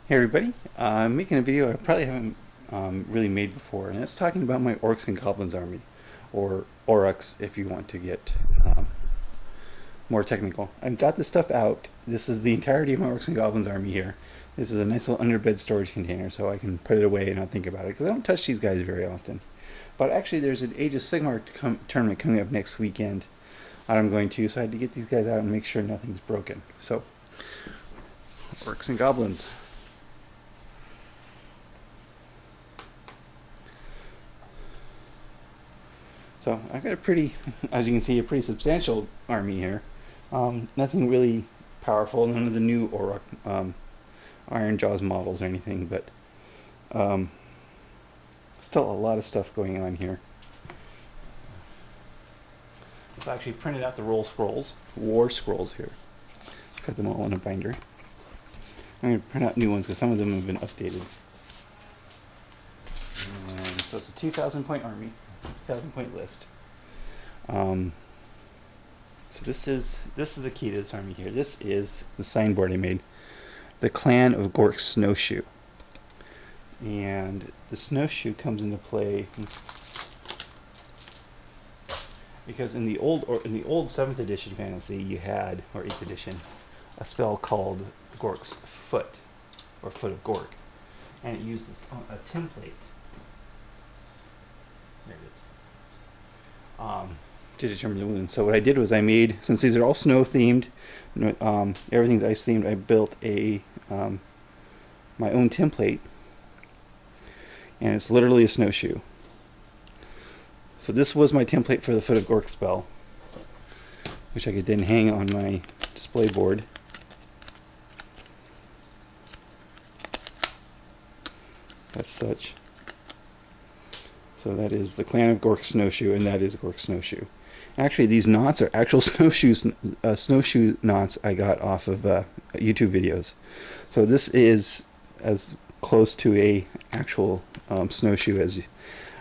Hey everybody, I'm making a video I probably haven't really made before, and it's talking about my Orcs and Goblins army, or Orruks if you want to get more technical. I've got this stuff out. This is the entirety of my Orcs and Goblins army here. This is a nice little underbed storage container so I can put it away and not think about it, because I don't touch these guys very often. But actually there's an Age of Sigmar tournament coming up next weekend that I'm going to, so I had to get these guys out and make sure nothing's broken. So, Orcs and Goblins. So I've got a pretty, as you can see, a pretty substantial army here. Nothing really powerful, none of the new Orruk Iron Jaws models or anything, but still a lot of stuff going on here. So I actually printed out the war scrolls here. Got them all in a binder. I'm going to print out new ones because some of them have been updated. And so it's a 2,000 point army. 2,000 point list. So this is the key to this army here. This is the signboard I made. The Clan of Gork's Snowshoe. And the snowshoe comes into play because in the old 7th edition fantasy you had, or 8th edition, a spell called Gork's Foot, or Foot of Gork, and it uses a template. There it is. To determine the wound. So what I did was I made, since these are all snow themed, everything's ice themed, I built a my own template, and it's literally a snowshoe. So this was my template for the Foot of Gork spell, which I could then hang on my display board. As such. So that is the Clan of Gork Snowshoe, and that is Gork Snowshoe. Actually, these knots are actual snowshoe knots I got off of YouTube videos. So this is as close to a actual snowshoe as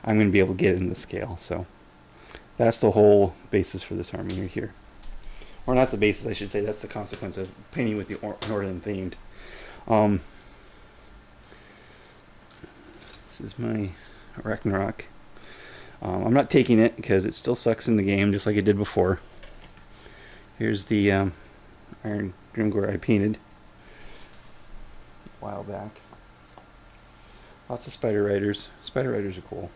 I'm going to be able to get in the scale. So that's the whole basis for this army here. Or not the basis, I should say. That's the consequence of painting with the northern themed. This is my Ragnarok. I'm not taking it because it still sucks in the game just like it did before. Here's the Iron Grimgore I painted a while back. Lots of Spider Riders. Spider Riders are cool.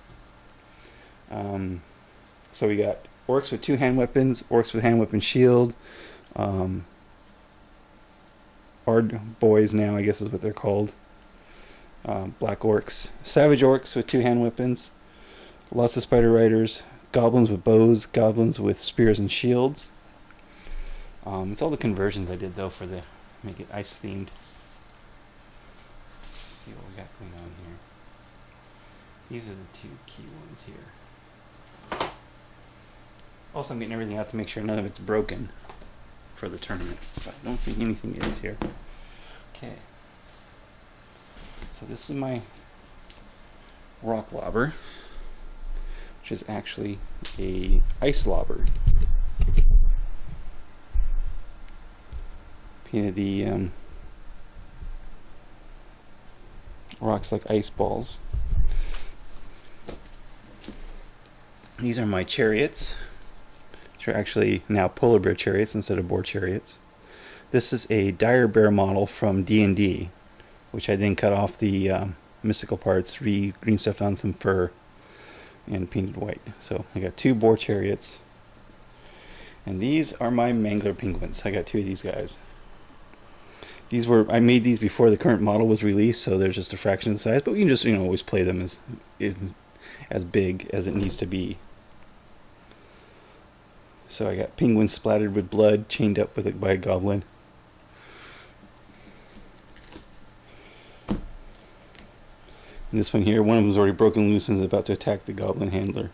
So we got Orcs with 2 hand weapons, Orcs with hand weapon shield, Ard Boys now I guess is what they're called. Black Orcs, Savage Orcs with 2 hand weapons, lots of Spider Riders, Goblins with bows, Goblins with spears and shields. It's all the conversions I did though for the make it ice themed. Let's see what we got going on here. These are the 2 key ones here. Also, I'm getting everything out to make sure none of it's broken for the tournament, but I don't think anything is here. Okay. So this is my rock lobber, which is actually a ice lobber. Painted the rocks like ice balls. These are my chariots, which are actually now polar bear chariots instead of boar chariots. This is a dire bear model from D&D, which I then cut off the mystical parts, green stuffed on some fur, and painted white. So I got 2 boar chariots, and these are my mangler penguins. I got 2 of these guys. I made these before the current model was released, so they're just a fraction of the size, but we can just always play them as big as it needs to be. So I got penguins splattered with blood, chained up by a goblin. And this one here, one of them is already broken loose and is about to attack the goblin handler.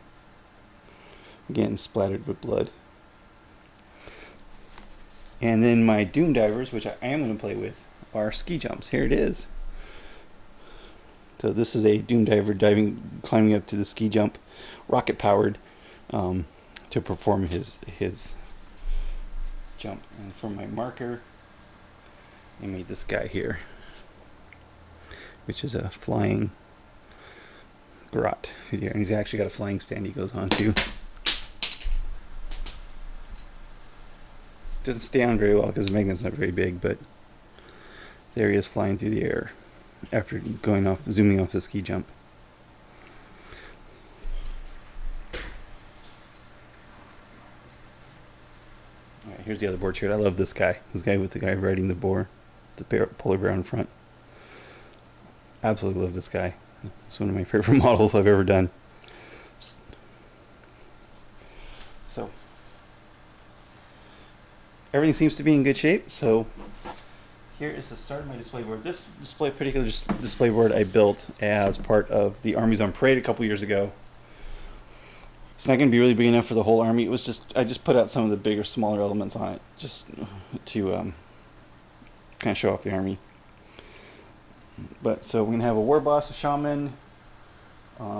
Again, splattered with blood. And then my Doom Divers, which I am going to play with, are ski jumps. Here it is. So this is a Doom Diver climbing up to the ski jump, rocket powered, to perform his jump. And for my marker, I made this guy here. which is a flying grot here, and he's actually got a flying stand he goes on to. Doesn't stay on very well because the magnet's not very big, but there he is flying through the air after zooming off the ski jump. Alright, here's the other boar chariot. I love this guy. This guy with the guy riding the boar, the polar bear in front. Absolutely love this guy. It's one of my favorite models I've ever done. So everything seems to be in good shape. So here is the start of my display board. This particular display board I built as part of the Armies on Parade a couple years ago. It's not going to be really big enough for the whole army. It was I just put out some of the bigger, smaller elements on it, just to kind of show off the army. But so we're going to have a war boss, a shaman,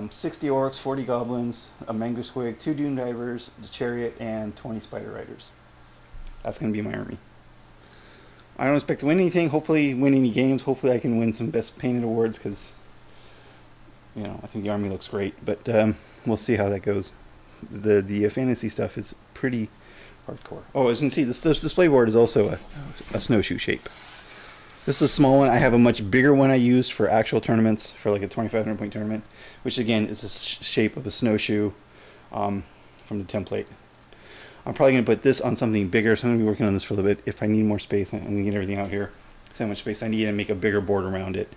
60 orcs, 40 goblins, a mangler squig, 2 dune divers, the chariot, and 20 spider riders. That's going to be my army. I don't expect to win anything. Hopefully win any games. Hopefully I can win some best painted awards, because I think the army looks great. But we'll see how that goes. The fantasy stuff is pretty hardcore. Oh, as you can see, this display board is also a snowshoe shape. This is a small one. I have a much bigger one I used for actual tournaments, for like a 2,500 point tournament, which again is the shape of a snowshoe from the template. I'm probably going to put this on something bigger, so I'm going to be working on this for a little bit. If I need more space, I'm going to get everything out here. So much space I need to make a bigger board around it.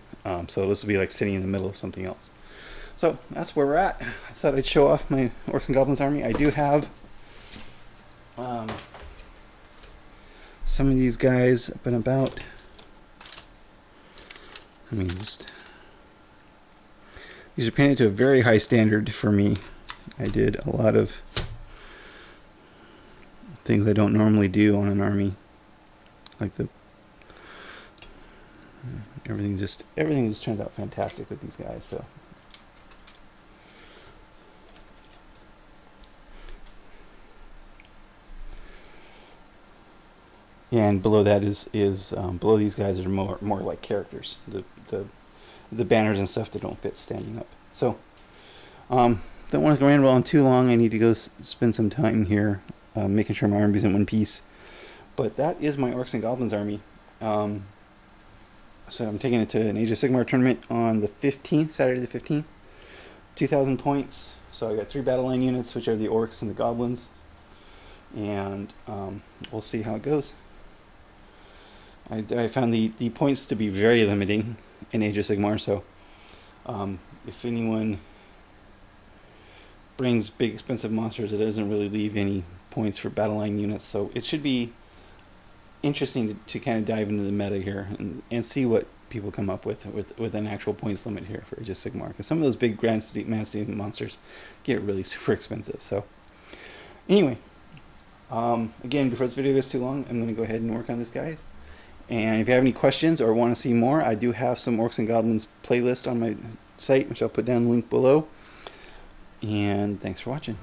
So this will be like sitting in the middle of something else. So that's where we're at. I thought I'd show off my Orcs and Goblins army. I do have some of these guys up and about. These are painted to a very high standard for me. I did a lot of things I don't normally do on an army, like everything just turns out fantastic with these guys. So and below that is below these guys are more like characters, the banners and stuff that don't fit standing up. So don't want to go ramble on too long. I need to go spend some time here making sure my army is in one piece. But that is my Orcs and Goblins army. So I'm taking it to an Age of Sigmar tournament on the 15th, Saturday the 15th. 2,000 points. So I got 3 battle line units, which are the Orcs and the Goblins. And we'll see how it goes. I found the points to be very limiting in Age of Sigmar, so if anyone brings big expensive monsters, it doesn't really leave any points for battle line units, so it should be interesting to kind of dive into the meta here and see what people come up with an actual points limit here for Age of Sigmar, because some of those big massive monsters get really super expensive. So anyway, again, before this video gets too long, I'm going to go ahead and work on this guide. And if you have any questions or want to see more, I do have some Orcs and Goblins playlist on my site, which I'll put down the link below. And thanks for watching.